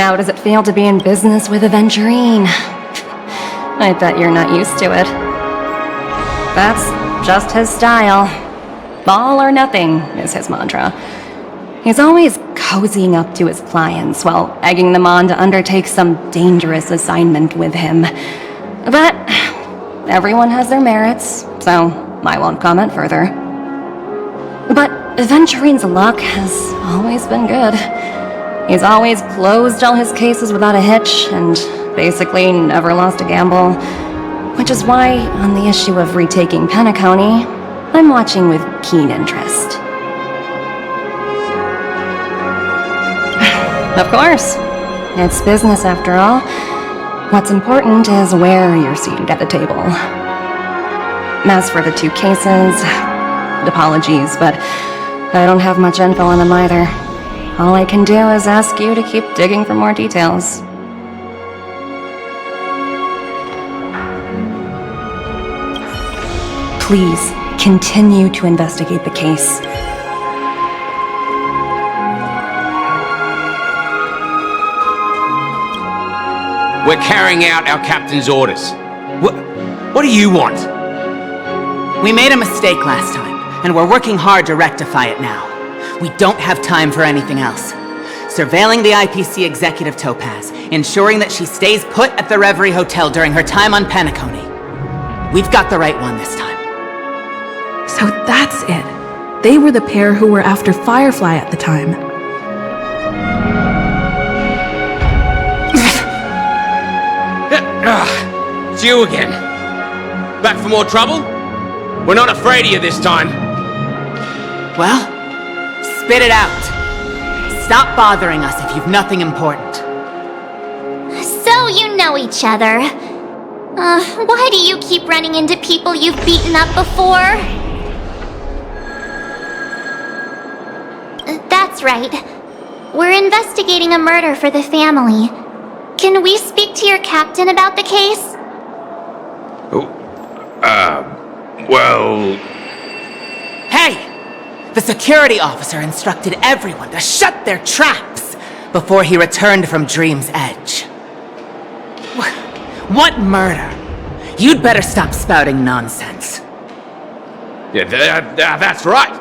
How does it feel to be in business with Aventurine? I bet you're not used to it. That's just his style. All or nothing is his mantra. He's always cozying up to his clients while egging them on to undertake some dangerous assignment with him. But everyone has their merits, so I won't comment further. But Aventurine's luck has always been good. He's always closed all his cases without a hitch, and basically never lost a gamble. Which is why, on the issue of retaking Penacony, I'm watching with keen interest. Of course. It's business after all. What's important is where you're seated at the table. As for the 2 cases, apologies, but I don't have much info on them either. All I can do is ask you to keep digging for more details. Please, continue to investigate the case. We're carrying out our captain's orders. What do you want? We made a mistake last time, and we're working hard to rectify it now. We don't have time for anything else. Surveilling the IPC executive Topaz, ensuring that she stays put at the Reverie Hotel during her time on Penacony. We've got the right one this time. So that's it. They were the pair who were after Firefly at the time. It's you again. Back for more trouble? We're not afraid of you this time. Well, spit it out. Stop bothering us if you've nothing important. So you know each other. Why do you keep running into people you've beaten up before? That's right. We're investigating a murder for the family. Can we speak to your captain about the case? Well... Hey! The security officer instructed everyone to shut their traps before he returned from Dream's Edge. What murder? You'd better stop spouting nonsense. Yeah, that's right.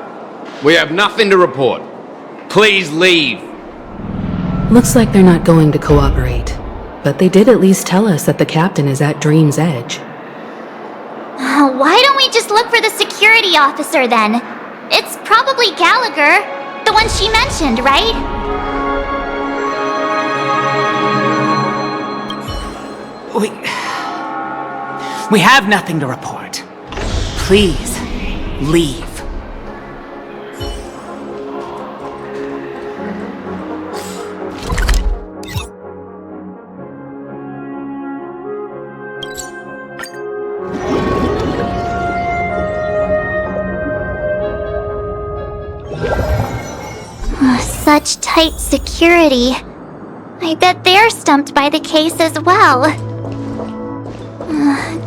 We have nothing to report. Please leave. Looks like they're not going to cooperate. But they did at least tell us that the captain is at Dream's Edge. Why don't we just look for the security officer then? It's probably Gallagher, the one she mentioned, right? We have nothing to report. Please, leave. Such tight security. I bet they're stumped by the case as well.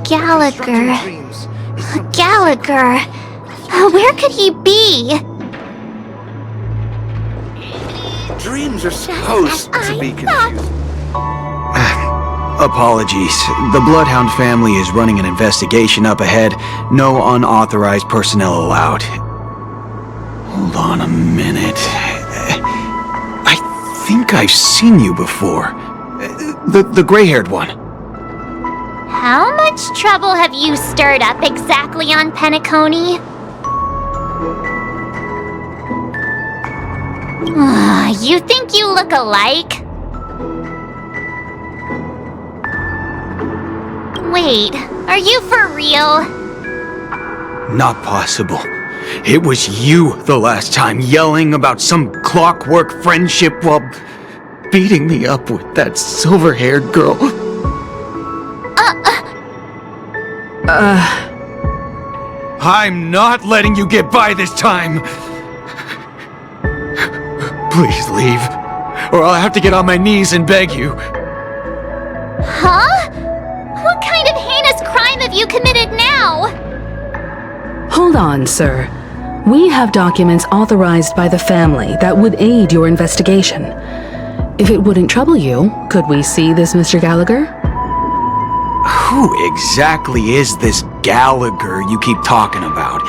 Gallagher. Gallagher. Where could he be? Dreams are supposed to be confusing. Apologies. The Bloodhound family is running an investigation up ahead. No unauthorized personnel allowed. Hold on a minute. I think I've seen you before. The gray-haired one. How much trouble have you stirred up exactly on Penacony? You think you look alike? Wait, are you for real? Not possible. It was you the last time, yelling about some clockwork friendship while beating me up with that silver-haired girl. I'm not letting you get by this time. Please leave, or I'll have to get on my knees and beg you. Huh? What kind of heinous crime have you committed now? Hold on, sir. We have documents authorized by the family that would aid your investigation. If it wouldn't trouble you, could we see this Mr. Gallagher? Who exactly is this Gallagher you keep talking about?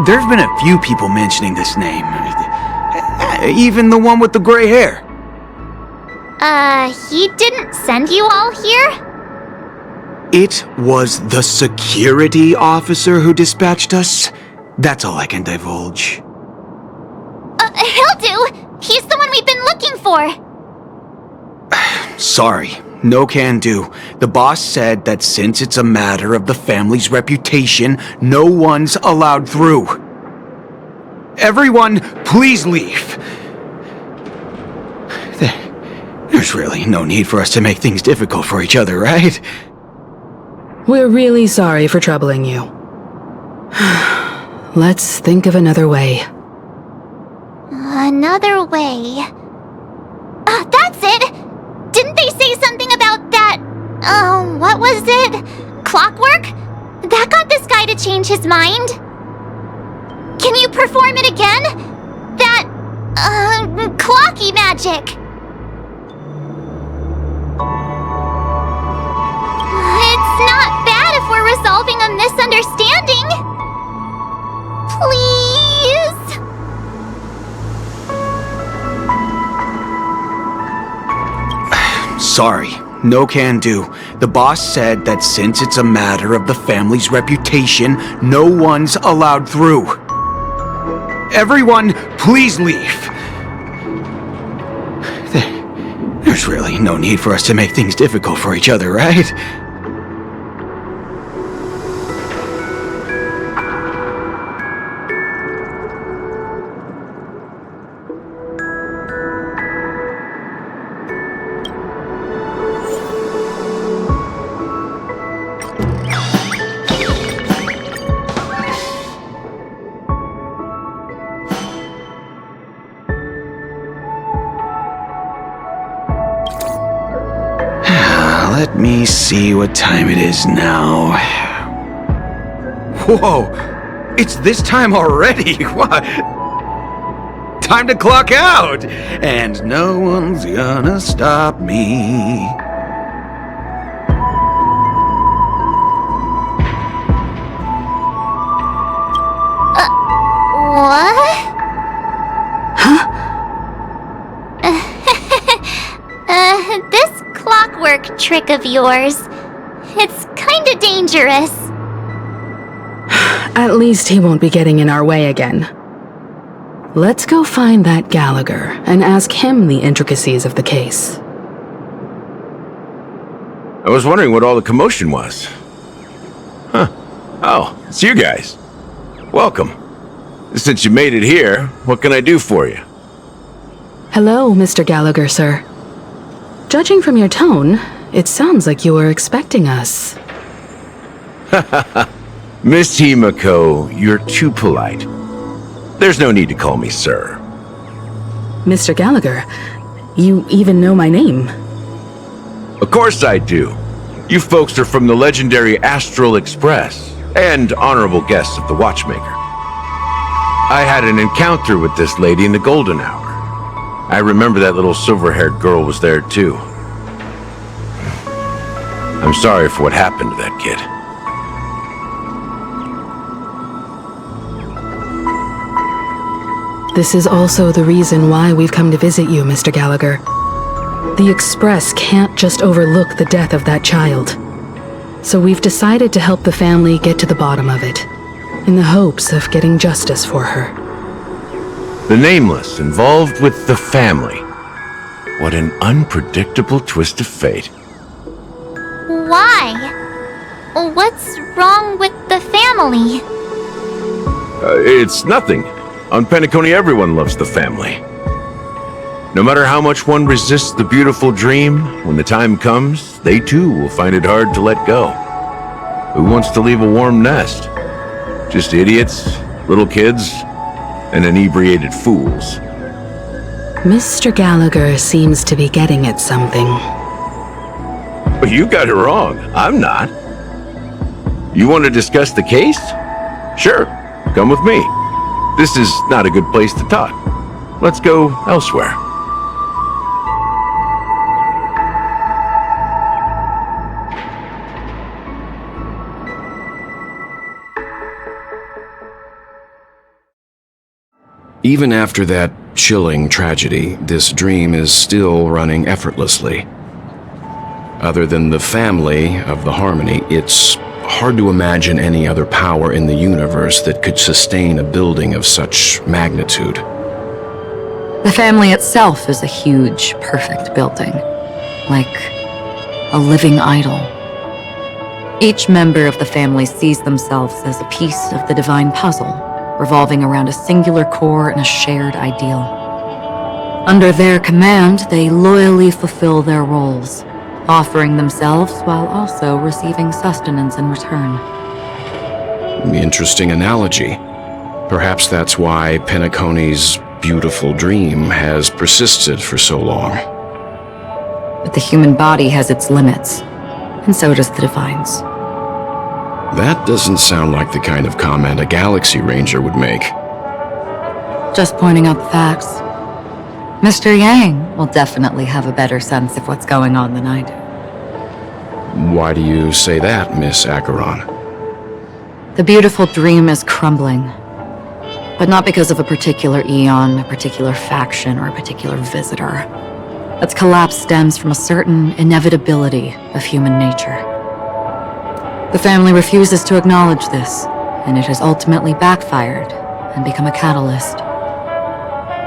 There's been a few people mentioning this name. Even the one with the gray hair. He didn't send you all here? It was the security officer who dispatched us. That's all I can divulge. He'll do! He's the one we've been looking for! Sorry, no can do. The boss said that since it's a matter of the family's reputation, no one's allowed through. Everyone, please leave. There's really no need for us to make things difficult for each other, right? We're really sorry for troubling you. Let's think of another way. Another way... that's it! Didn't they say something about that... what was it? Clockwork? That got this guy to change his mind? Can you perform it again? That... clocky magic! It's not bad if we're resolving a misunderstanding! Please? Sorry, no can do. The boss said that since it's a matter of the family's reputation, no one's allowed through. Everyone, please leave. There's really no need for us to make things difficult for each other, right? Let me see what time it is now. Whoa! It's this time already! What? Time to clock out! And no one's gonna stop me. What? This clockwork trick of yours, it's kinda dangerous. At least he won't be getting in our way again. Let's go find that Gallagher and ask him the intricacies of the case. I was wondering what all the commotion was. Huh. Oh, it's you guys. Welcome. Since you made it here, what can I do for you? Hello, Mr. Gallagher, sir. Judging from your tone, it sounds like you were expecting us. Miss Himiko, you're too polite. There's no need to call me sir. Mr. Gallagher, you even know my name. Of course I do. You folks are from the legendary Astral Express, and honorable guests of the Watchmaker. I had an encounter with this lady in the golden hour. I remember that little silver-haired girl was there too. I'm sorry for what happened to that kid. This is also the reason why we've come to visit you, Mr. Gallagher. The Express can't just overlook the death of that child. So we've decided to help the family get to the bottom of it, in the hopes of getting justice for her. The Nameless involved with the family. What an unpredictable twist of fate. Why? What's wrong with the family? It's nothing. On Penacony, everyone loves the family. No matter how much one resists the beautiful dream, when the time comes, they too will find it hard to let go. Who wants to leave a warm nest? Just idiots, little kids, and inebriated fools. Mr. Gallagher seems to be getting at something. But you got it wrong. I'm not. You want to discuss the case? Sure, come with me. This is not a good place to talk. Let's go elsewhere. Even after that chilling tragedy, this dream is still running effortlessly. Other than the family of the Harmony, it's hard to imagine any other power in the universe that could sustain a building of such magnitude. The family itself is a huge, perfect building, like a living idol. Each member of the family sees themselves as a piece of the divine puzzle, revolving around a singular core and a shared ideal. Under their command, they loyally fulfill their roles, offering themselves while also receiving sustenance in return. Interesting analogy. Perhaps that's why Penacony's beautiful dream has persisted for so long. But the human body has its limits, and so does the divine's. That doesn't sound like the kind of comment a Galaxy Ranger would make. Just pointing out the facts. Mr. Yang will definitely have a better sense of what's going on than I do. Why do you say that, Miss Acheron? The beautiful dream is crumbling. But not because of a particular eon, a particular faction, or a particular visitor. Its collapse stems from a certain inevitability of human nature. The family refuses to acknowledge this, and it has ultimately backfired and become a catalyst.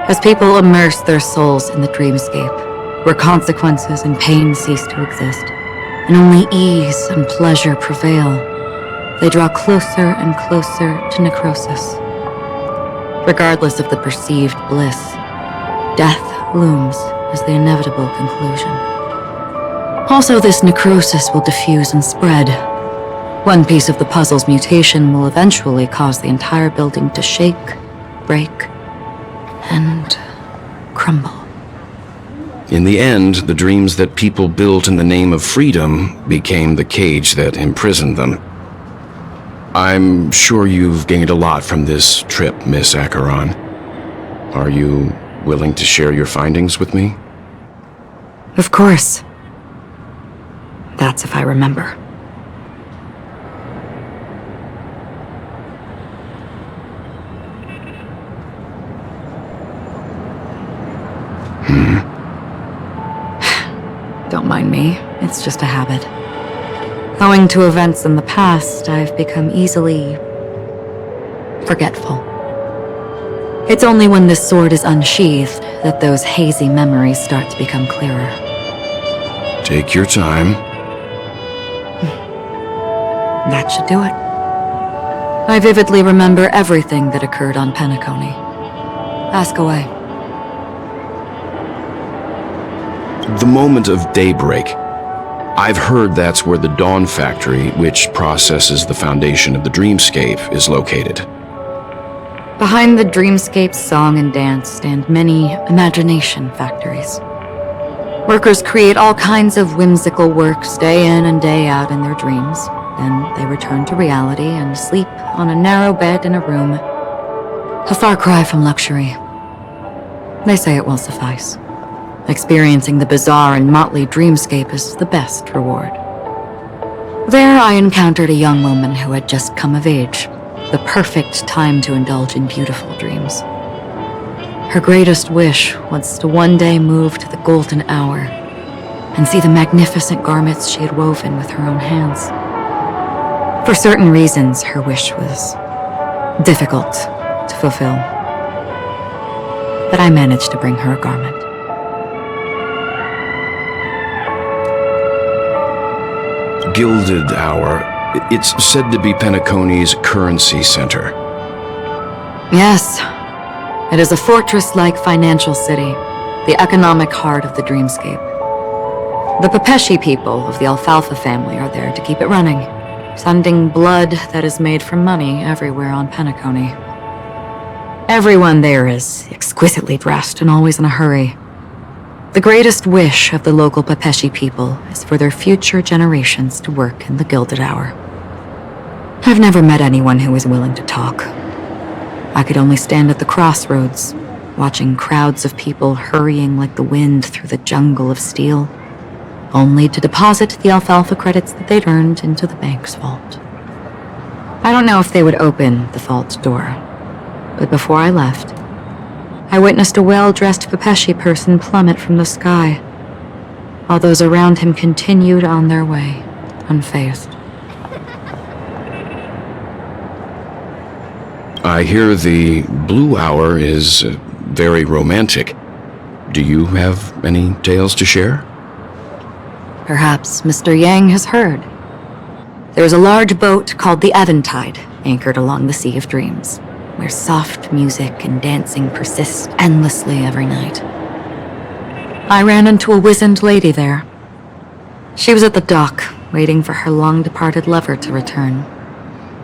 As people immerse their souls in the dreamscape, where consequences and pain cease to exist, and only ease and pleasure prevail, they draw closer and closer to necrosis. Regardless of the perceived bliss, death looms as the inevitable conclusion. Also, this necrosis will diffuse and spread. One piece of the puzzle's mutation will eventually cause the entire building to shake, break, and crumble. In the end, the dreams that people built in the name of freedom became the cage that imprisoned them. I'm sure you've gained a lot from this trip, Miss Acheron. Are you willing to share your findings with me? Of course. That's if I remember. Don't mind me, it's just a habit. Owing to events in the past, I've become easily forgetful. It's only when this sword is unsheathed that those hazy memories start to become clearer. Take your time. That should do it. I vividly remember everything that occurred on Penacony. Ask away. The moment of daybreak. I've heard that's where the Dawn Factory, which processes the foundation of the dreamscape, is located. Behind the dreamscape's song and dance stand many imagination factories. Workers create all kinds of whimsical works day in and day out in their dreams. Then they return to reality and sleep on a narrow bed in a room. A far cry from luxury. They say it will suffice. Experiencing the bizarre and motley dreamscape is the best reward. There I encountered a young woman who had just come of age, the perfect time to indulge in beautiful dreams. Her greatest wish was to one day move to the golden hour and see the magnificent garments she had woven with her own hands. For certain reasons, her wish was difficult to fulfill. But I managed to bring her a garment. Gilded Hour. It's said to be Penacony's currency center. Yes. It is a fortress-like financial city, the economic heart of the dreamscape. The Pepeshi people of the Alfalfa family are there to keep it running, sending blood that is made from money everywhere on Penacony. Everyone there is exquisitely dressed and always in a hurry. The greatest wish of the local Pepeshi people is for their future generations to work in the Gilded Hour. I've never met anyone who was willing to talk. I could only stand at the crossroads, watching crowds of people hurrying like the wind through the jungle of steel, only to deposit the alfalfa credits that they'd earned into the bank's vault. I don't know if they would open the vault door, but before I left, I witnessed a well-dressed Pepeshi person plummet from the sky, while those around him continued on their way, unfazed. I hear the Blue Hour is very romantic. Do you have any tales to share? Perhaps Mr. Yang has heard. There is a large boat called the Eventide, anchored along the Sea of Dreams, where soft music and dancing persist endlessly every night. I ran into a wizened lady there. She was at the dock, waiting for her long-departed lover to return,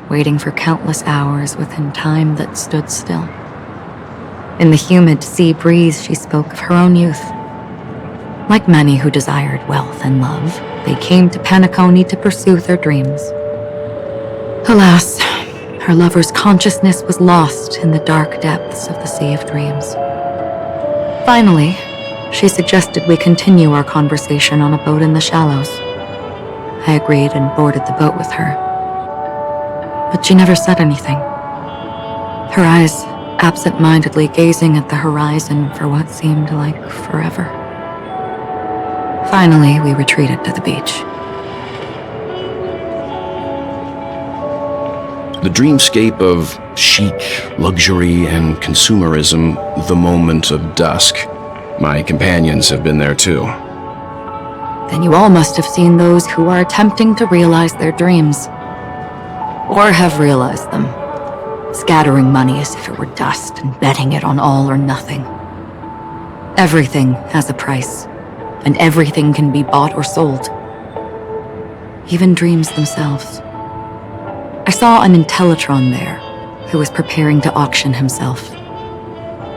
waiting for countless hours within time that stood still. In the humid sea breeze, she spoke of her own youth. Like many who desired wealth and love, they came to Penacony to pursue their dreams. Alas, her lover's consciousness was lost in the dark depths of the Sea of Dreams. Finally, she suggested we continue our conversation on a boat in the shallows. I agreed and boarded the boat with her. But she never said anything. Her eyes absent-mindedly gazing at the horizon for what seemed like forever. Finally, we retreated to the beach. The dreamscape of chic, luxury, and consumerism, the moment of dusk. My companions have been there too. Then you all must have seen those who are attempting to realize their dreams. Or have realized them, scattering money as if it were dust and betting it on all or nothing. Everything has a price, and everything can be bought or sold. Even dreams themselves. I saw an Intellitron there, who was preparing to auction himself.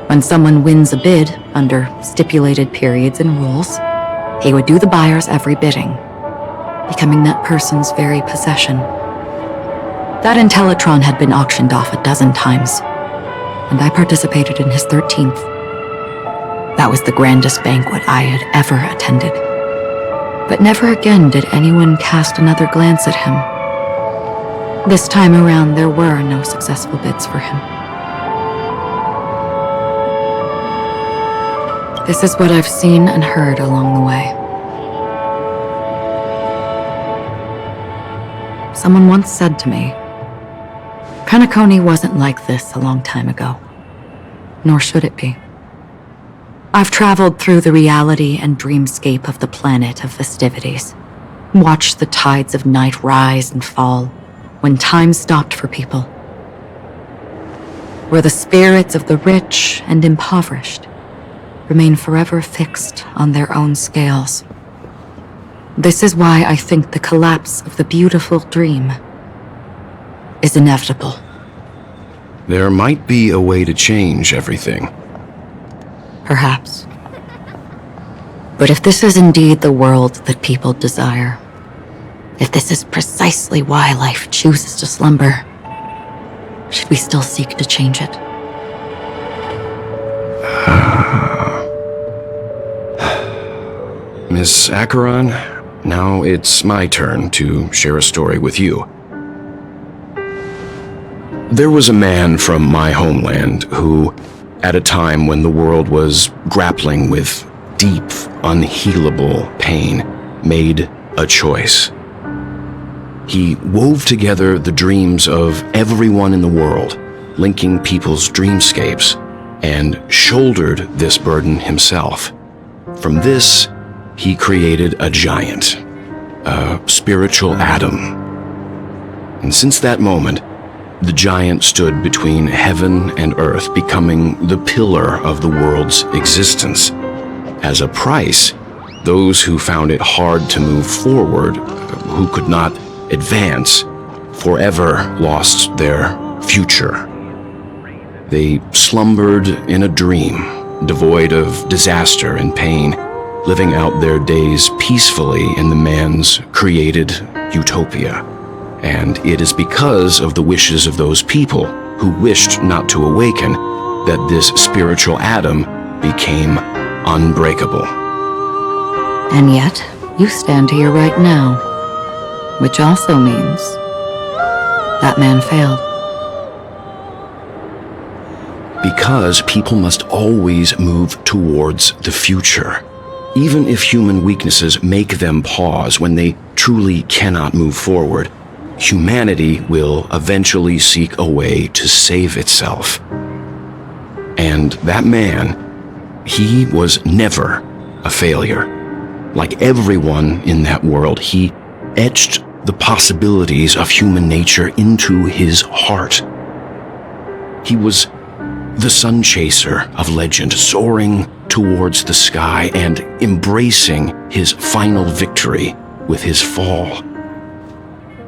When someone wins a bid under stipulated periods and rules, he would do the buyer's every bidding, becoming that person's very possession. That Intellitron had been auctioned off 12 times, and I participated in his 13th. That was the grandest banquet I had ever attended. But never again did anyone cast another glance at him. This time around, there were no successful bids for him. This is what I've seen and heard along the way. Someone once said to me, Penacony wasn't like this a long time ago, nor should it be. I've traveled through the reality and dreamscape of the planet of festivities, watched the tides of night rise and fall when time stopped for people, where the spirits of the rich and impoverished remain forever fixed on their own scales. This is why I think the collapse of the beautiful dream is inevitable. There might be a way to change everything. Perhaps. But if this is indeed the world that people desire, if this is precisely why life chooses to slumber, should we still seek to change it? Miss Acheron, now it's my turn to share a story with you. There was a man from my homeland who, at a time when the world was grappling with deep, unhealable pain, made a choice. He wove together the dreams of everyone in the world, linking people's dreamscapes, and shouldered this burden himself. From this, he created a giant, a spiritual atom. And since that moment, the giant stood between heaven and earth, becoming the pillar of the world's existence. As a price, those who found it hard to move forward, who could not advance, forever lost their future. They slumbered in a dream, devoid of disaster and pain, living out their days peacefully in the man's created utopia. And it is because of the wishes of those people who wished not to awaken that this spiritual atom became unbreakable. And yet, you stand here right now, which also means that man failed. Because people must always move towards the future. Even if human weaknesses make them pause when they truly cannot move forward, humanity will eventually seek a way to save itself. And that man, he was never a failure. Like everyone in that world, he etched the possibilities of human nature into his heart. He was the sun chaser of legend, soaring towards the sky and embracing his final victory with his fall.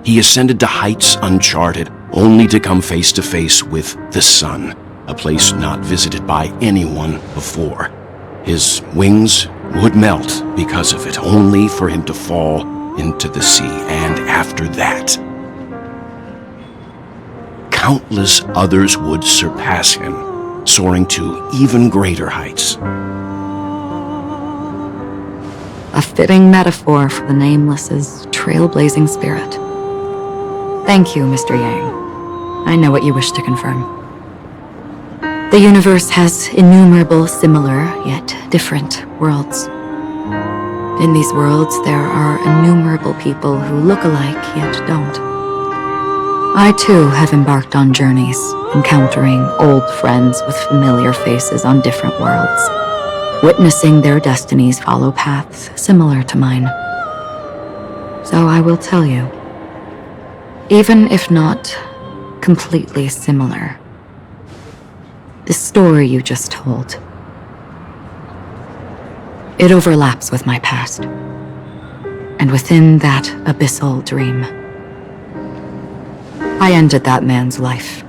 He ascended to heights uncharted, only to come face to face with the sun, a place not visited by anyone before. His wings would melt because of it, only for him to fall into the sea. And after that, countless others would surpass him, soaring to even greater heights. A fitting metaphor for the Nameless's trailblazing spirit. Thank you, Mr. Yang. I know what you wish to confirm. The universe has innumerable similar, yet different worlds. In these worlds, there are innumerable people who look alike, yet don't. I too have embarked on journeys, encountering old friends with familiar faces on different worlds, witnessing their destinies follow paths similar to mine. So I will tell you, even if not completely similar, the story you just told, it overlaps with my past. And within that abyssal dream, I ended that man's life.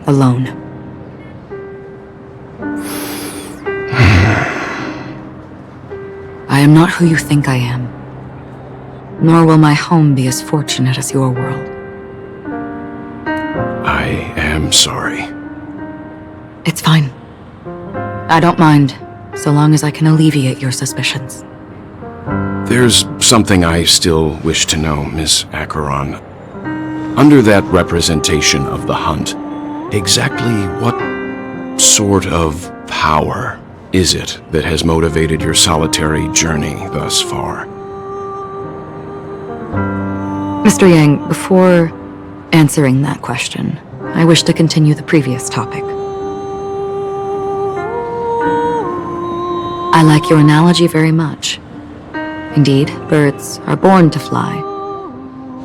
Alone. I am not who you think I am. Nor will my home be as fortunate as your world. I am sorry. It's fine. I don't mind, so long as I can alleviate your suspicions. There's something I still wish to know, Miss Acheron. Under that representation of the hunt, exactly what sort of power is it that has motivated your solitary journey thus far? Mr. Yang, before answering that question, I wish to continue the previous topic. I like your analogy very much. Indeed, birds are born to fly.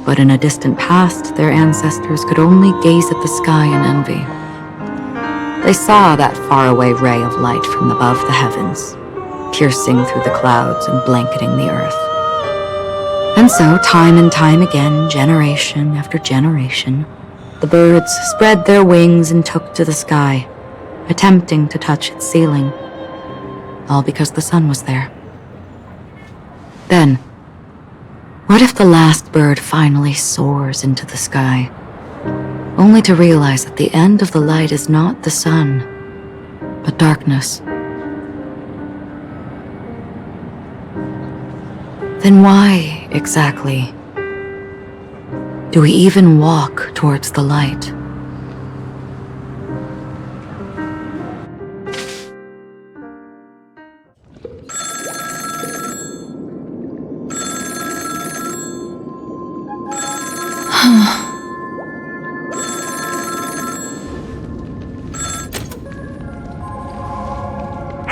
But in a distant past, their ancestors could only gaze at the sky in envy. They saw that faraway ray of light from above the heavens, piercing through the clouds and blanketing the earth. And so, time and time again, generation after generation, the birds spread their wings and took to the sky, attempting to touch its ceiling, all because the sun was there. Then, what if the last bird finally soars into the sky, only to realize that the end of the light is not the sun, but darkness? Then why, exactly, do we even walk towards the light?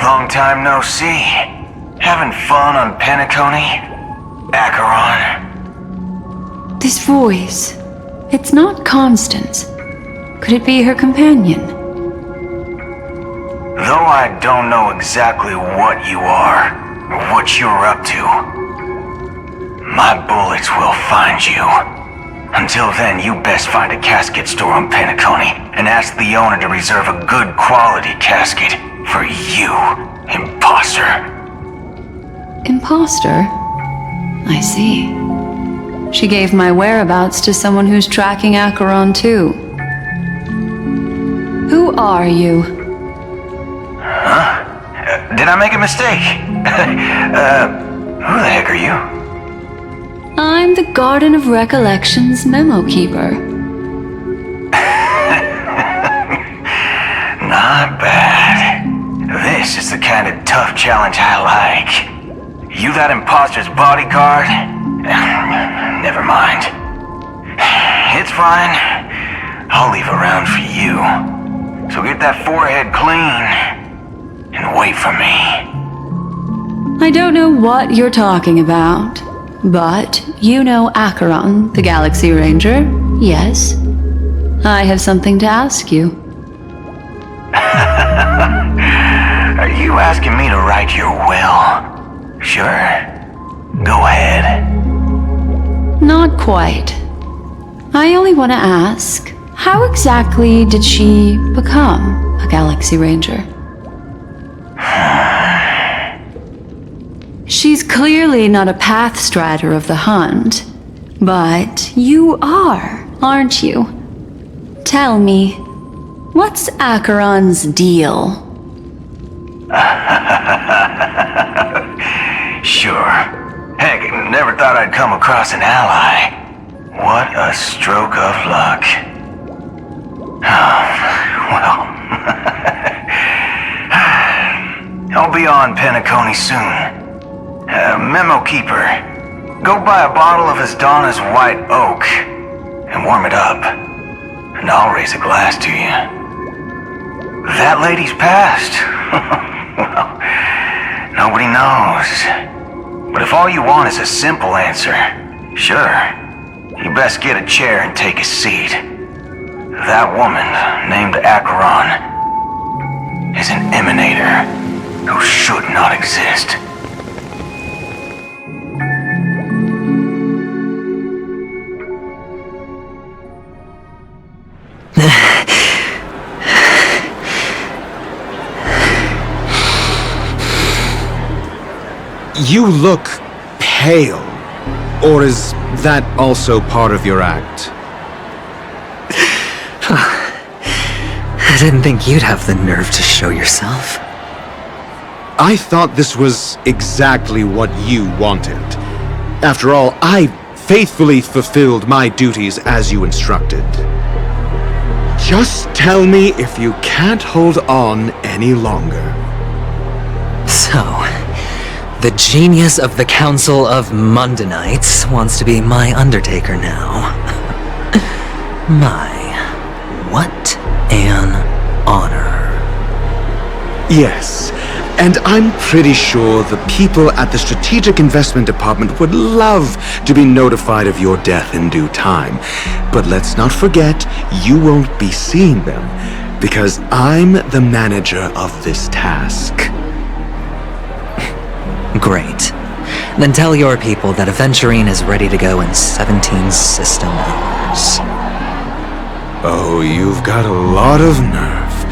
Long time no see. Having fun on Penacony? Acheron? This voice, it's not Constance. Could it be her companion? Though I don't know exactly what you are, or what you're up to, my bullets will find you. Until then, you best find a casket store on Penacony and ask the owner to reserve a good quality casket for you, imposter. Imposter? I see. She gave my whereabouts to someone who's tracking Acheron too. Who are you? Huh? Did I make a mistake? Who the heck are you? I'm the Garden of Recollection's memo keeper. Not bad. This is the kind of tough challenge I like. You that imposter's bodyguard? Never mind. It's fine. I'll leave a round for you. So get that forehead clean and wait for me. I don't know what you're talking about, but you know Acheron, the Galaxy Ranger, yes? I have something to ask you. Are you asking me to write your will? Sure. Go ahead. Not quite. I only want to ask, how exactly did she become a Galaxy Ranger? She's clearly not a path strider of the hunt, but you are, aren't you? Tell me, what's Acheron's deal? Sure. Heck, never thought I'd come across an ally. What a stroke of luck. Well, I'll be on Penacony soon. Memo keeper, go buy a bottle of Asdana's white oak and warm it up, and I'll raise a glass to you. That lady's passed. Well, nobody knows. But if all you want is a simple answer, sure, you best get a chair and take a seat. That woman, named Acheron, is an emanator who should not exist. You look pale. Or is that also part of your act? I didn't think you'd have the nerve to show yourself. I thought this was exactly what you wanted. After all, I faithfully fulfilled my duties as you instructed. Just tell me if you can't hold on any longer. So, the genius of the Council of Mundanites wants to be my Undertaker now. What an honor. Yes, and I'm pretty sure the people at the Strategic Investment Department would love to be notified of your death in due time. But let's not forget, you won't be seeing them, because I'm the manager of this task. Great. Then tell your people that Aventurine is ready to go in 17 system hours. Oh, you've got a lot of nerve.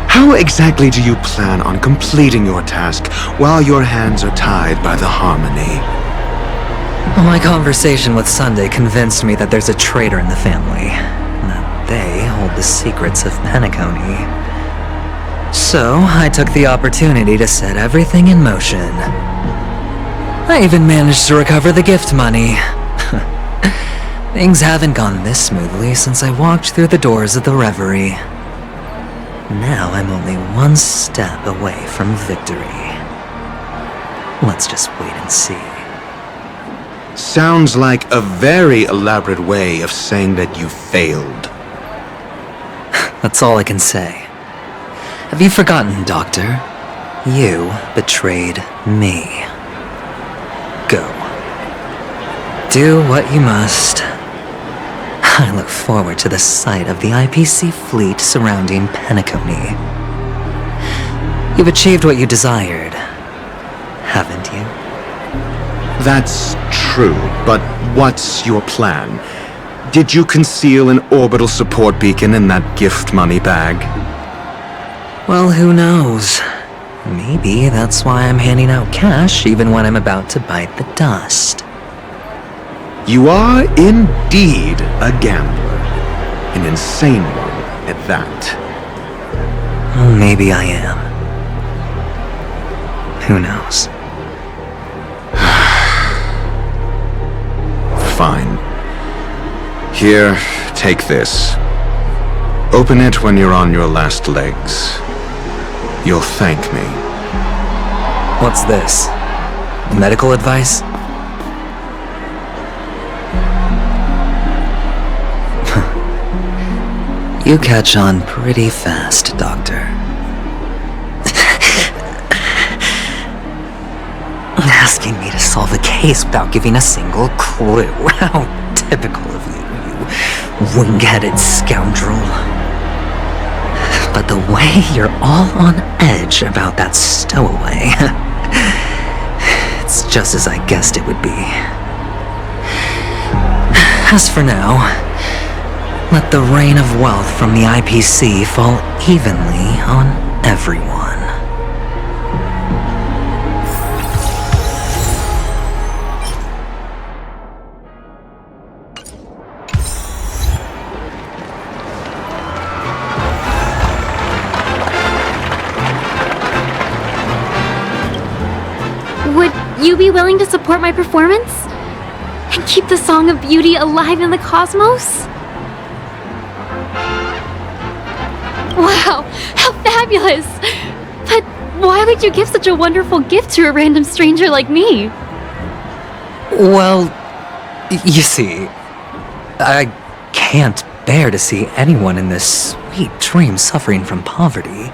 How exactly do you plan on completing your task while your hands are tied by the harmony? Well, my conversation with Sunday convinced me that there's a traitor in the family, and that they hold the secrets of Penacony. So, I took the opportunity to set everything in motion. I even managed to recover the gift money. Things haven't gone this smoothly since I walked through the doors of the Reverie. Now I'm only one step away from victory. Let's just wait and see. Sounds like a very elaborate way of saying that you failed. That's all I can say. Have you forgotten, Doctor? You betrayed me. Go. Do what you must. I look forward to the sight of the IPC fleet surrounding Penacony. You've achieved what you desired, haven't you? That's true, but what's your plan? Did you conceal an orbital support beacon in that gift money bag? Well, who knows? Maybe that's why I'm handing out cash even when I'm about to bite the dust. You are indeed a gambler. An insane one at that. Well, maybe I am. Who knows? Fine. Here, take this. Open it when you're on your last legs. you'll thank me. What's this? Medical advice? You catch on pretty fast, Doctor. Asking me to solve a case without giving a single clue. How typical of you, you wing-headed scoundrel. But the way you're all on edge about that stowaway, it's just as I guessed it would be. As for now, let the rain of wealth from the IPC fall evenly on everyone. Would you be willing to support my performance? And keep the Song of Beauty alive in the cosmos? Wow, how fabulous! But why would you give such a wonderful gift to a random stranger like me? Well, you see, I can't bear to see anyone in this sweet dream suffering from poverty.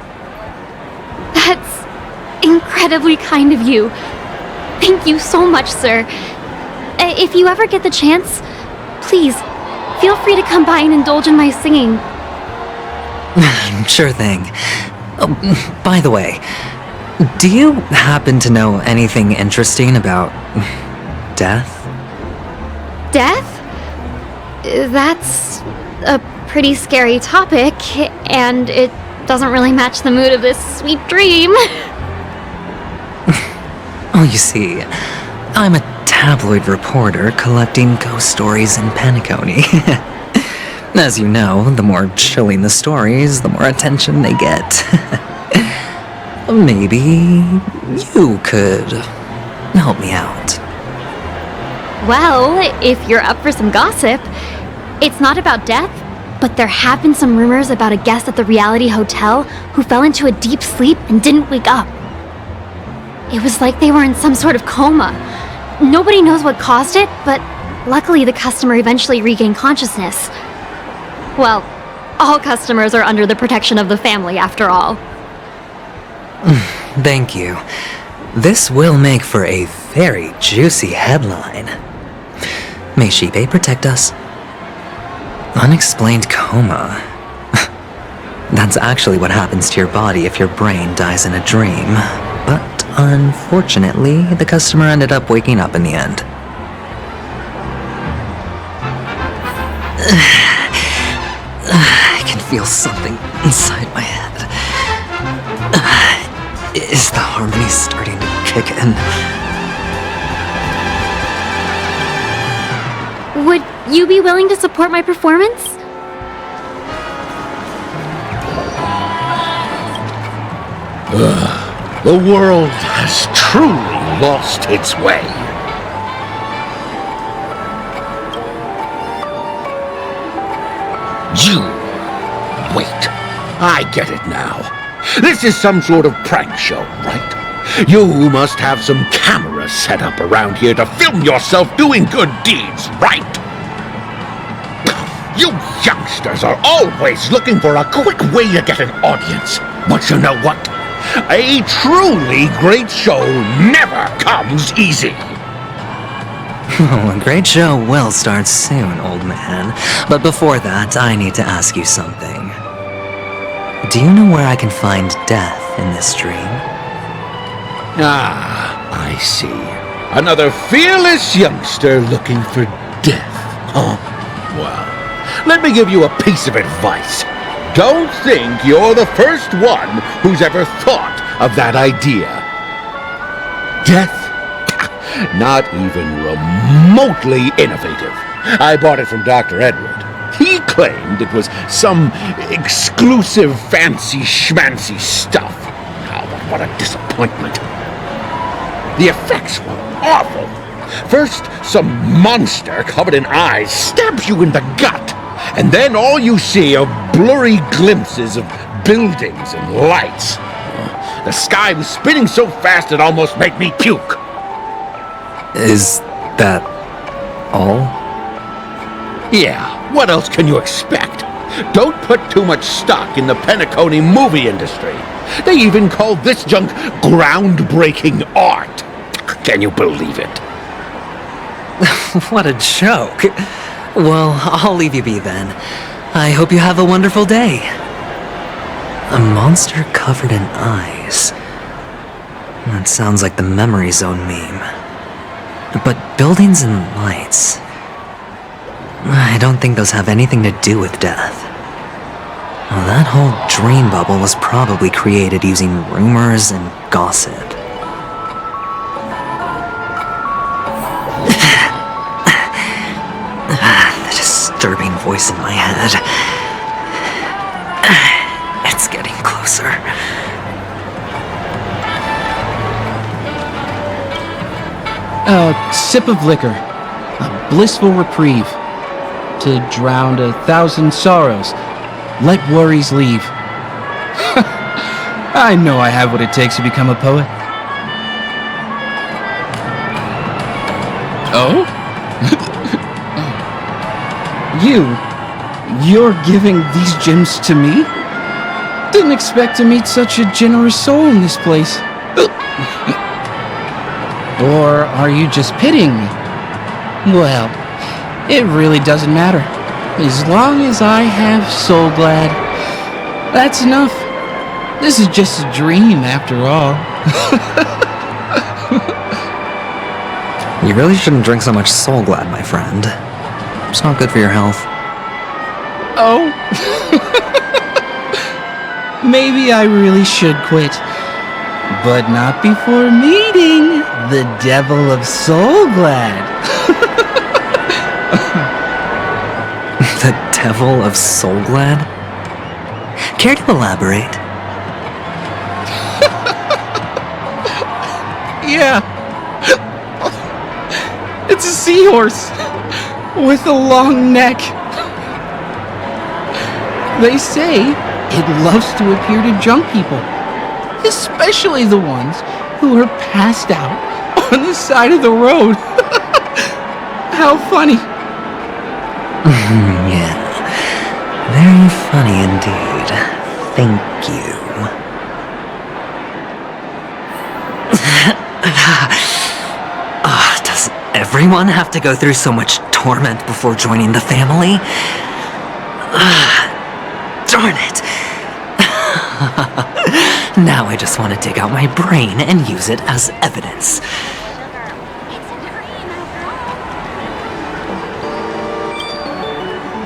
That's incredibly kind of you. Thank you so much, sir. If you ever get the chance, please, feel free to come by and indulge in my singing. Sure thing. Oh, by the way, do you happen to know anything interesting about death? Death? That's a pretty scary topic, and it doesn't really match the mood of this sweet dream. Oh, you see, I'm a tabloid reporter collecting ghost stories in Penacony. As you know, the more chilling the stories, the more attention they get. Maybe you could help me out. Well, if you're up for some gossip, it's not about death, but there have been some rumors about a guest at the Reality Hotel who fell into a deep sleep and didn't wake up. It was like they were in some sort of coma. Nobody knows what caused it, but luckily the customer eventually regained consciousness. Well, all customers are under the protection of the family, after all. Thank you. This will make for a very juicy headline. May Shibe protect us. Unexplained coma. That's actually what happens to your body if your brain dies in a dream. But unfortunately, the customer ended up waking up in the end. I can feel something inside my head. Is the harmony starting to kick in? Would you be willing to support my performance? The world has truly lost its way. You... Wait. I get it now. This is some sort of prank show, right? You must have some cameras set up around here to film yourself doing good deeds, right? You youngsters are always looking for a quick way to get an audience. But you know what? A truly great show never comes easy. Oh, a great show will start soon, old man. But before that, I need to ask you something. Do you know where I can find death in this dream? Ah, I see. Another fearless youngster looking for death, huh? Well, let me give you a piece of advice. Don't think you're the first one who's ever thought of that idea. Death? Not even remotely innovative. I bought it from Dr. Edward. He claimed it was some exclusive fancy schmancy stuff. Oh, but what a disappointment. The effects were awful. First, some monster covered in eyes stabs you in the gut. And then all you see are blurry glimpses of buildings and lights. The sky was spinning so fast it almost made me puke. Is that all? Yeah, what else can you expect? Don't put too much stock in the Penacony movie industry. They even call this junk groundbreaking art. Can you believe it? What a joke. Well, I'll leave you be then. I hope you have a wonderful day. A monster covered in eyes. That sounds like the Memory Zone meme. But buildings and lights... I don't think those have anything to do with death. Well, that whole dream bubble was probably created using rumors and gossip. The disturbing voice in my head. It's getting closer. A sip of liquor. A blissful reprieve. To drown 1,000 sorrows. Let worries leave. I know I have what it takes to become a poet. Oh? You're giving these gems to me? Didn't expect to meet such a generous soul in this place. Or are you just pitying me? Well, it really doesn't matter. As long as I have Soul Glad, that's enough. This is just a dream after all. You really shouldn't drink so much Soul Glad, my friend. It's not good for your health. Oh? Maybe I really should quit. But not before meeting the Devil of Soul Glad. The Devil of Soul Glad? Care to elaborate? Yeah. It's a seahorse with a long neck. They say it loves to appear to drunk people, especially the ones who are passed out on the side of the road. How funny. Yeah. Very funny indeed. Thank you. Does everyone have to go through so much torment before joining the family? Darn it. Now I just want to dig out my brain and use it as evidence.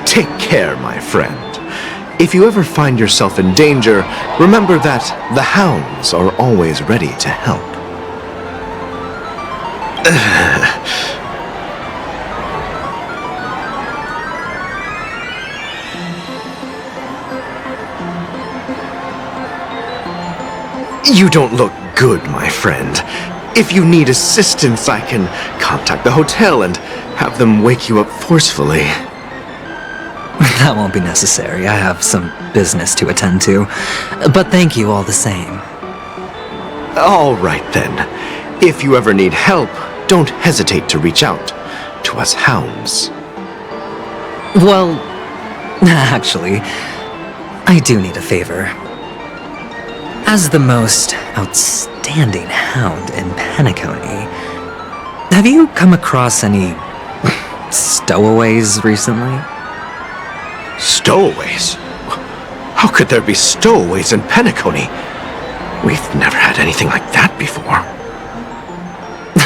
Take care, my friend. If you ever find yourself in danger, remember that the hounds are always ready to help. You don't look good, my friend. If you need assistance, I can contact the hotel and have them wake you up forcefully. That won't be necessary. I have some business to attend to. But thank you all the same. All right, then. If you ever need help, don't hesitate to reach out to us hounds. Well, actually, I do need a favor. As the most outstanding hound in Penacony, have you come across any stowaways recently? Stowaways? How could there be stowaways in Penacony? We've never had anything like that before.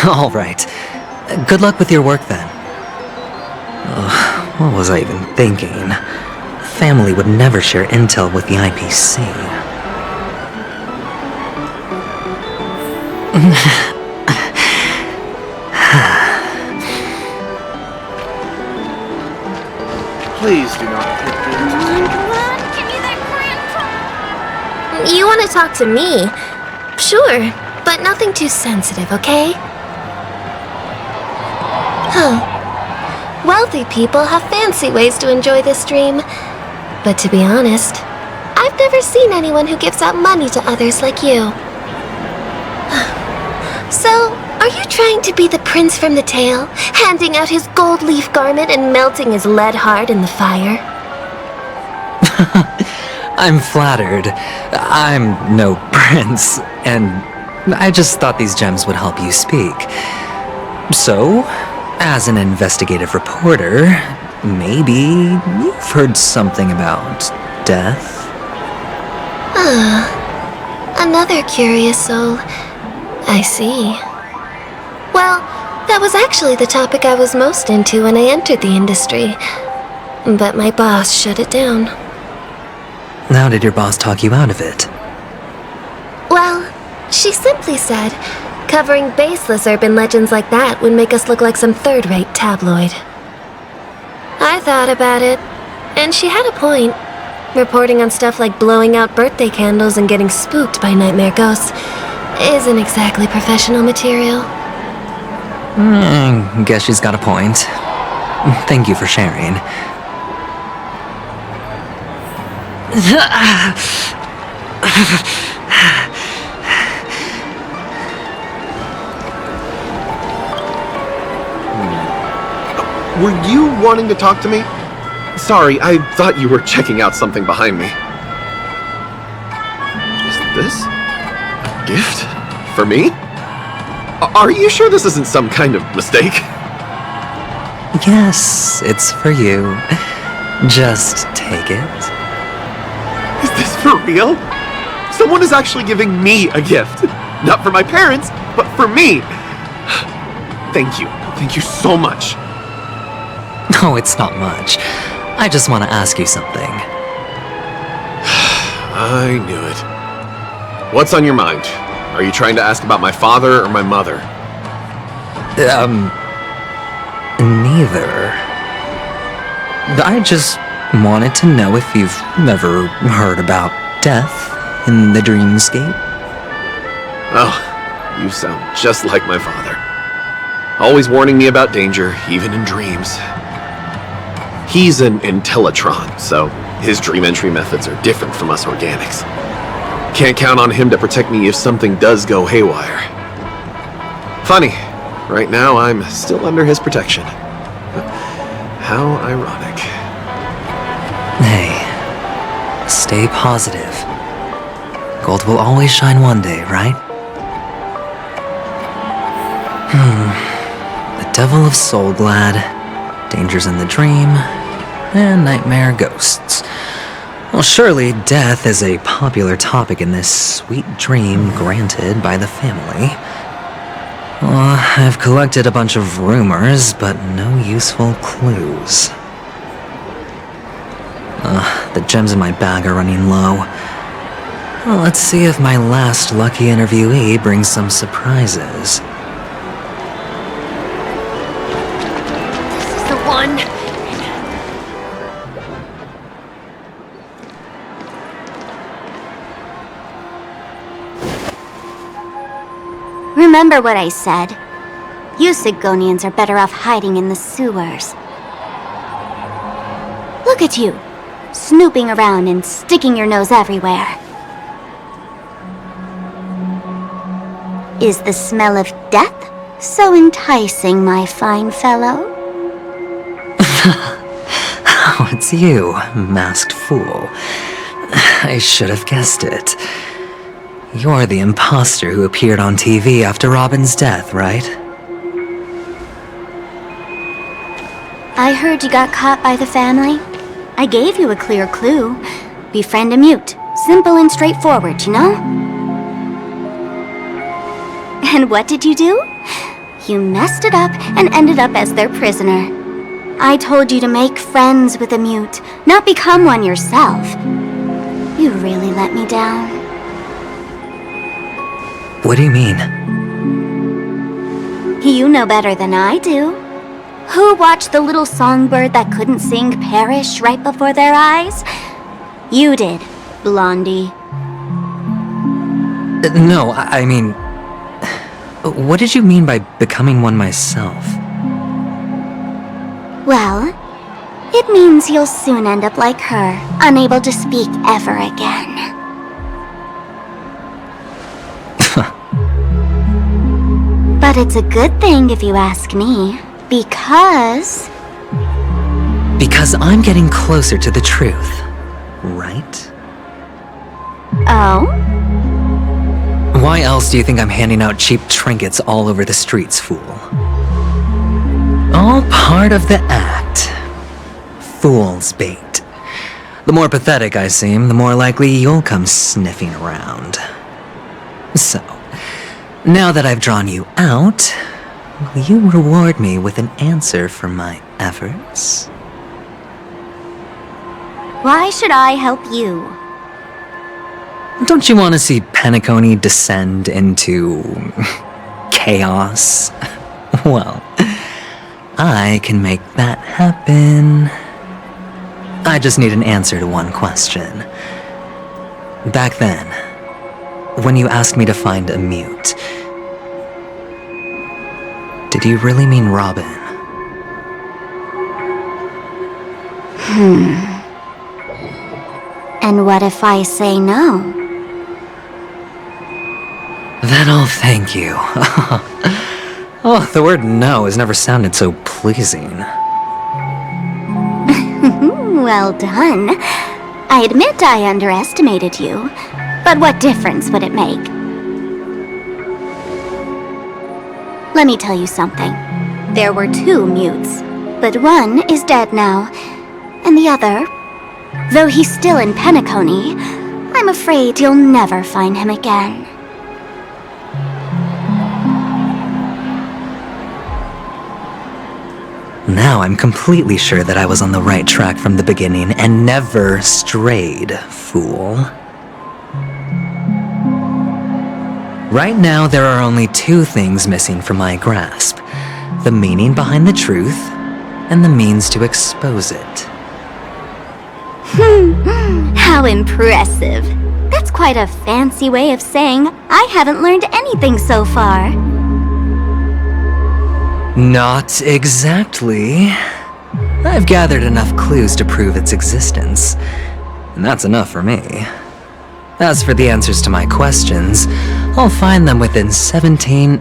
All right. Good luck with your work then. What was I even thinking? The family would never share intel with the IPC. Please do not hit You want to talk to me? Sure, but nothing too sensitive, okay? Huh. Wealthy people have fancy ways to enjoy this dream. But to be honest, I've never seen anyone who gives out money to others like you. So, are you trying to be the prince from the tale, handing out his gold leaf garment and melting his lead heart in the fire? I'm flattered. I'm no prince, and I just thought these gems would help you speak. So, as an investigative reporter, maybe you've heard something about death? Another curious soul. I see. Well, that was actually the topic I was most into when I entered the industry. But my boss shut it down. How did your boss talk you out of it? Well, she simply said, covering baseless urban legends like that would make us look like some third-rate tabloid. I thought about it, and she had a point. Reporting on stuff like blowing out birthday candles and getting spooked by nightmare ghosts isn't exactly professional material. Guess she's got a point. Thank you for sharing. Were you wanting to talk to me? Sorry, I thought you were checking out something behind me. Is this a gift? For me? Are you sure this isn't some kind of mistake? Yes, it's for you. Just take it. Is this for real? Someone is actually giving me a gift. Not for my parents, but for me. Thank you. Thank you so much. Oh, it's not much. I just want to ask you something. I knew it. What's on your mind? Are you trying to ask about my father or my mother? Neither. I just wanted to know if you've ever heard about death in the dreamscape. Oh, you sound just like my father. Always warning me about danger, even in dreams. He's an Intellitron, so his dream entry methods are different from us organics. Can't count on him to protect me if something does go haywire. Funny, right now I'm still under his protection. How ironic. Hey, stay positive. Gold will always shine one day, right? The Devil of Soulglad, Dangers in the Dream, and Nightmare Ghosts. Well, surely death is a popular topic in this sweet dream granted by the family. Well, I've collected a bunch of rumors, but no useful clues. The gems in my bag are running low. Well, let's see if my last lucky interviewee brings some surprises. This is the one. Remember what I said. You Sigonians are better off hiding in the sewers. Look at you, snooping around and sticking your nose everywhere. Is the smell of death so enticing, my fine fellow? Oh, it's you, masked fool. I should have guessed it. You're the imposter who appeared on TV after Robin's death, right? I heard you got caught by the family. I gave you a clear clue. Befriend a mute. Simple and straightforward, you know? And what did you do? You messed it up and ended up as their prisoner. I told you to make friends with a mute, not become one yourself. You really let me down. What do you mean? You know better than I do. Who watched the little songbird that couldn't sing perish right before their eyes? You did, Blondie. No, I mean... What did you mean by becoming one myself? Well, It means you'll soon end up like her, unable to speak ever again. But it's a good thing if you ask me, because... Because I'm getting closer to the truth, right? Oh? Why else do you think I'm handing out cheap trinkets all over the streets, fool? All part of the act. Fool's bait. The more pathetic I seem, the more likely you'll come sniffing around. So, now that I've drawn you out, will you reward me with an answer for my efforts? Why should I help you? Don't you want to see Penacony descend into... chaos? Well, I can make that happen. I just need an answer to one question. Back then, when you asked me to find a mute, did you really mean Robin? And what if I say no? Then I'll thank you. Oh, the word no has never sounded so pleasing. Well done. I admit I underestimated you, but what difference would it make? Let me tell you something. There were 2 mutes, but one is dead now, and the other, though he's still in Penacony, I'm afraid you'll never find him again. Now I'm completely sure that I was on the right track from the beginning and never strayed, fool. Right now, there are only 2 things missing from my grasp. The meaning behind the truth, and the means to expose it. How impressive. That's quite a fancy way of saying I haven't learned anything so far. Not exactly. I've gathered enough clues to prove its existence, and that's enough for me. As for the answers to my questions, I'll find them within 16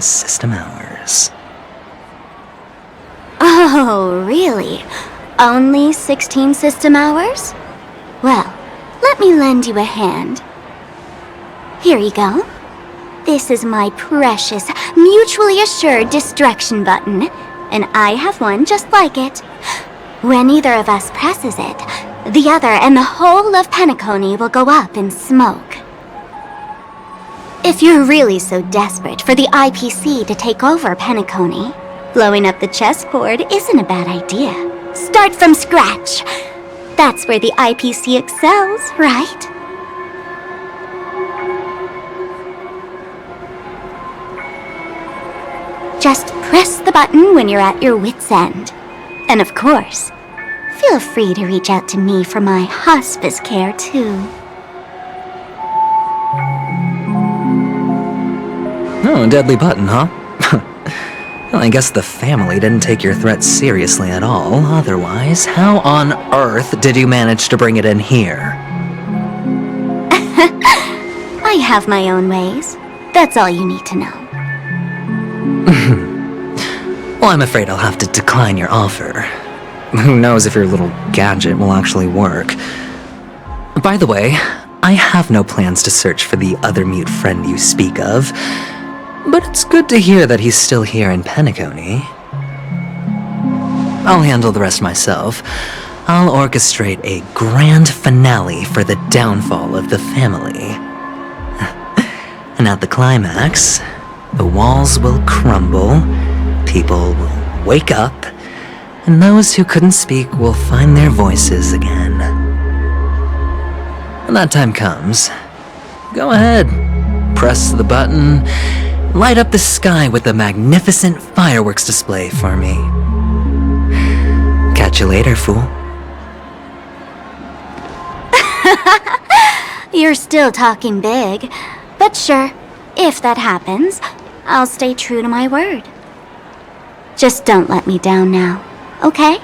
system hours. Oh, really? Only 16 system hours? Well, let me lend you a hand. Here you go. This is my precious, mutually assured distraction button, and I have one just like it. When either of us presses it, the other and the whole of Penacony will go up in smoke. If you're really so desperate for the IPC to take over Penacony, blowing up the chessboard isn't a bad idea. Start from scratch. That's where the IPC excels, right? Just press the button when you're at your wit's end. And of course, feel free to reach out to me for my hospice care, too. Oh, deadly button, huh? Well, I guess the family didn't take your threat seriously at all. Otherwise, how on earth did you manage to bring it in here? I have my own ways. That's all you need to know. Well, I'm afraid I'll have to decline your offer. Who knows if your little gadget will actually work. By the way, I have no plans to search for the other mute friend you speak of, but it's good to hear that he's still here in Penacony. I'll handle the rest myself. I'll orchestrate a grand finale for the downfall of the family. And at the climax, the walls will crumble, people will wake up, and those who couldn't speak will find their voices again. When that time comes, go ahead, press the button, light up the sky with a magnificent fireworks display for me. Catch you later, fool. You're still talking big, but sure, if that happens, I'll stay true to my word. Just don't let me down now, okay?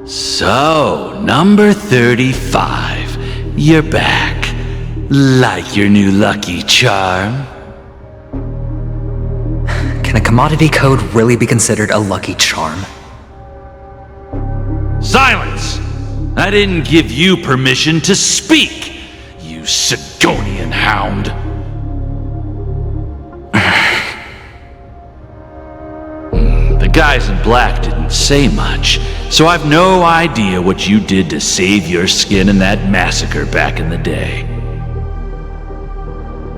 So, number 35. You're back. Like your new lucky charm? Can a commodity code really be considered a lucky charm? Silence! I didn't give you permission to speak, you Sigonian hound. The guys in black didn't say much, so I've no idea what you did to save your skin in that massacre back in the day.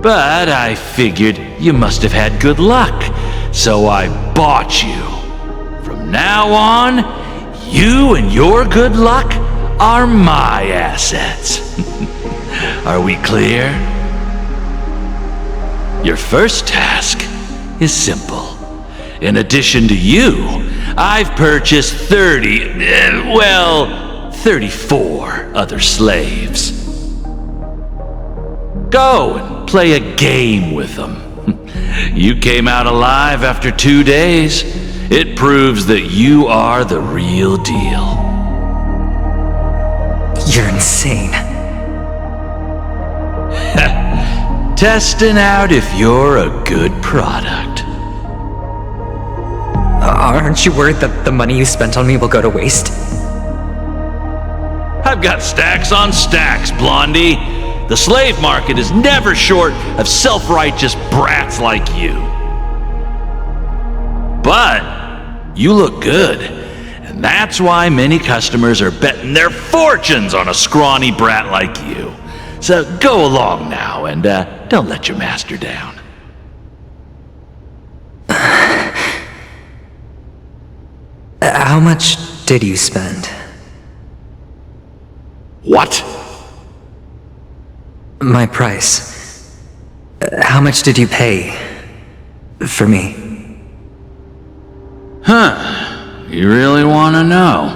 But I figured you must have had good luck, so I bought you. From now on, you and your good luck are my assets. Are we clear? Your first task is simple. In addition to you, I've purchased 34 other slaves. Go and play a game with them. You came out alive after 2 days. It proves that you are the real deal. You're insane. Testing out if you're a good product. Aren't you worried that the money you spent on me will go to waste? I've got stacks on stacks, Blondie. The slave market is never short of self-righteous brats like you. But you look good, and that's why many customers are betting their fortunes on a scrawny brat like you. So go along now, and don't let your master down. How much did you spend? What? My price. How much did you pay for me? Huh. You really want to know?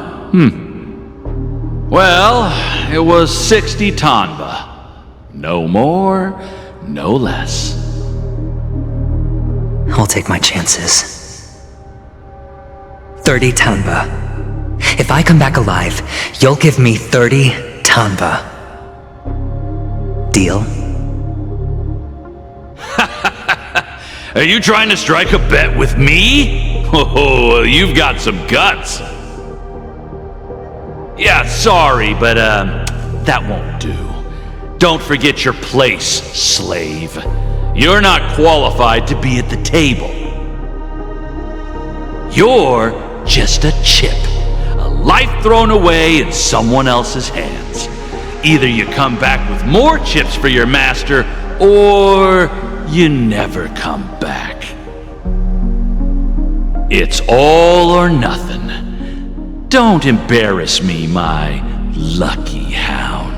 Well, it was 60 tanba. No more, no less. I'll take my chances. 30 tanba. If I come back alive, you'll give me 30 tanba. Deal? Are you trying to strike a bet with me? Oh, you've got some guts. Yeah, sorry, but that won't do. Don't forget your place, slave. You're not qualified to be at the table. You're just a chip, a life thrown away in someone else's hands. Either you come back with more chips for your master, or you never come back. It's all or nothing. Don't embarrass me, my lucky hound.